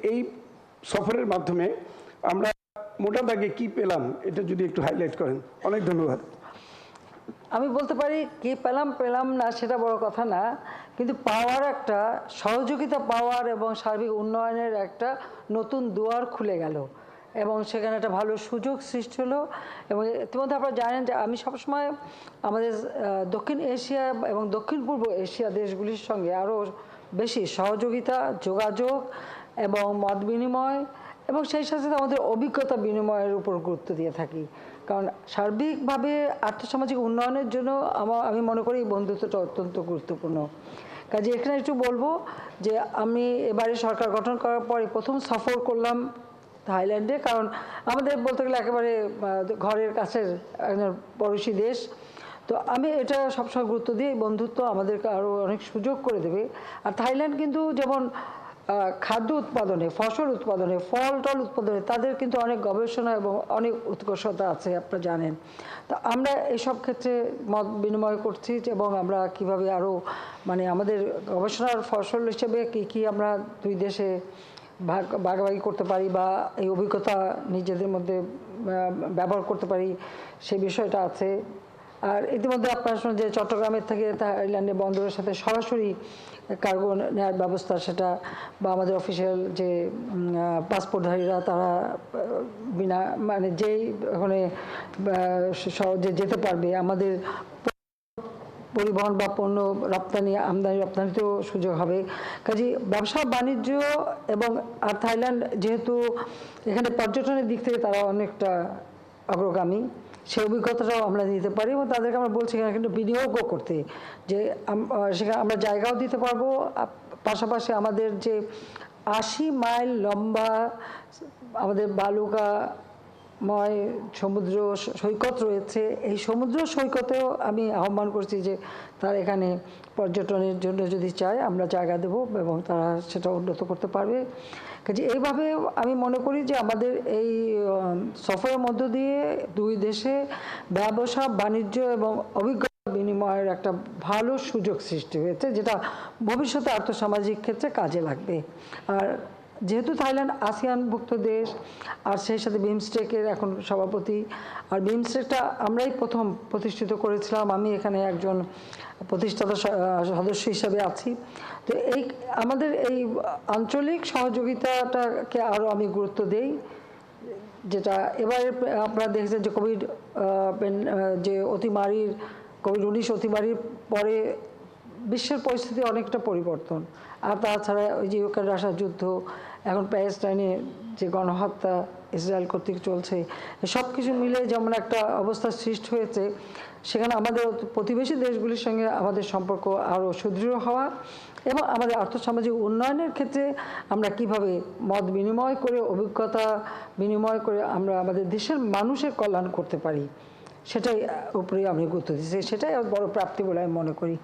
এই সফরের মাধ্যমে আমরা মোটা দাগে কি পেলাম এটা যদি একটু হাইলাইট করেন। অনেক ধন্যবাদ। আমি বলতে পারি কি পেলাম না সেটা বড় কথা না, কিন্তু পাওয়ার একটা সহযোগিতা পাওয়ার এবং সার্বিক উন্নয়নের একটা নতুন দুয়ার খুলে গেল এবং সেখানে একটা ভালো সুযোগ সৃষ্টি হলো। এবং ইতিমধ্যে আপনারা জানেন যে আমি সবসময় আমাদের দক্ষিণ এশিয়া এবং দক্ষিণ পূর্ব এশিয়া দেশগুলির সঙ্গে আরও বেশি সহযোগিতা, যোগাযোগ এবং মত বিনিময় এবং সেই সাথে আমাদের অভিজ্ঞতা বিনিময়ের উপর গুরুত্ব দিয়ে থাকি। কারণ সার্বিকভাবে আর্থসামাজিক উন্নয়নের জন্য আমি মনে করি এই বন্ধুত্বটা অত্যন্ত গুরুত্বপূর্ণ। কাজে এখানে একটু বলবো যে আমি এবারে সরকার গঠন করার পরে প্রথম সফর করলাম থাইল্যান্ডে, কারণ আমাদের বলতে গেলে একেবারে ঘরের কাছের একজন পড়োশি দেশ। তো আমি এটা সবসময় গুরুত্ব দিই, বন্ধুত্ব আমাদেরকে আরও অনেক সুযোগ করে দেবে। আর থাইল্যান্ড কিন্তু যেমন খাদ্য উৎপাদনে, ফসল উৎপাদনে, ফল টল উৎপাদনে তাদের কিন্তু অনেক গবেষণা এবং অনেক উৎকর্ষতা আছে, আপনারা জানেন। তো আমরা এইসব ক্ষেত্রে মত বিনিময় করছি এবং আমরা কিভাবে আরও মানে আমাদের গবেষণার ফসল হিসেবে কী আমরা দুই দেশে ভাগাভাগি করতে পারি বা এই অভিজ্ঞতা নিজেদের মধ্যে ব্যবহার করতে পারি, সেই বিষয়টা আছে। আর ইতিমধ্যে আপনারা শুনে যে চট্টগ্রামের থেকে থাইল্যান্ডে বন্দরের সাথে সরাসরি কার্গো নেওয়ার ব্যবস্থা, সেটা বা আমাদের অফিসিয়াল যে পাসপোর্টধারীরা তারা বিনা মানে যেই ওখানে সহজে যেতে পারবে, আমাদের পরিবহন বা পণ্য রপ্তানি আমদানি রপ্তানিতেও সুযোগ হবে। কাজে ব্যবসা বাণিজ্য এবং আর থাইল্যান্ড যেহেতু এখানে পর্যটনের দিক থেকে তারা অনেকটা অগ্রগামী, সেই অভিজ্ঞতাটাও আমরা দিতে পারি এবং তাদেরকে আমরা বলছি এখানে কিন্তু বিনিয়োগও করতে, যে সেখানে আমরা জায়গাও দিতে পারবো। পাশাপাশি আমাদের যে 80 মাইল লম্বা আমাদের বালুকাময় সমুদ্র সৈকত রয়েছে, এই সমুদ্র সৈকতেও আমি আহ্বান করছি যে তারা এখানে পর্যটনের জন্য যদি চায় আমরা জায়গা দেব এবং তারা সেটা উন্নত করতে পারবে। কাজে এইভাবে আমি মনে করি যে আমাদের এই সফরের মধ্য দিয়ে দুই দেশে ব্যবসা বাণিজ্য এবং অভিজ্ঞতা বিনিময়ের একটা ভালো সুযোগ সৃষ্টি হয়েছে, যেটা ভবিষ্যতে আর্থসামাজিক ক্ষেত্রে কাজে লাগবে। আর যেহেতু থাইল্যান্ড আসিয়ানভুক্ত দেশ আর সেই সাথে বিমস্টেকের এখন সভাপতি, আর বিমস্টেকটা আমরাই প্রথম প্রতিষ্ঠিত করেছিলাম, আমি এখানে একজন প্রতিষ্ঠাতা সদস্য হিসাবে আছি। তো এই আমাদের এই আঞ্চলিক সহযোগিতাটাকে আরও আমি গুরুত্ব দেই, যেটা এবারে আপনারা দেখেছেন যে যে কোভিড-19 অতিমারির পরে বিশ্বের পরিস্থিতি অনেকটা পরিবর্তন। আর তাছাড়া ওই যে ইউক্রেন রাশিয়া যুদ্ধ, এখন প্যালেস্টাইনে যে গণহত্যা ইসরায়েল কর্তৃক চলছে, সব কিছু মিলে যেমন একটা অবস্থা সৃষ্টি হয়েছে, সেখানে আমাদের প্রতিবেশী দেশগুলির সঙ্গে আমাদের সম্পর্ক আরও সুদৃঢ় হওয়া এবং আমাদের আর্থসামাজিক উন্নয়নের ক্ষেত্রে আমরা কিভাবে মত বিনিময় করে, অভিজ্ঞতা বিনিময় করে আমরা আমাদের দেশের মানুষের কল্যাণ করতে পারি, সেটাই উপরে আমি গুরুত্ব দিচ্ছি। সেটাই বড় প্রাপ্তি বলে আমি মনে করি।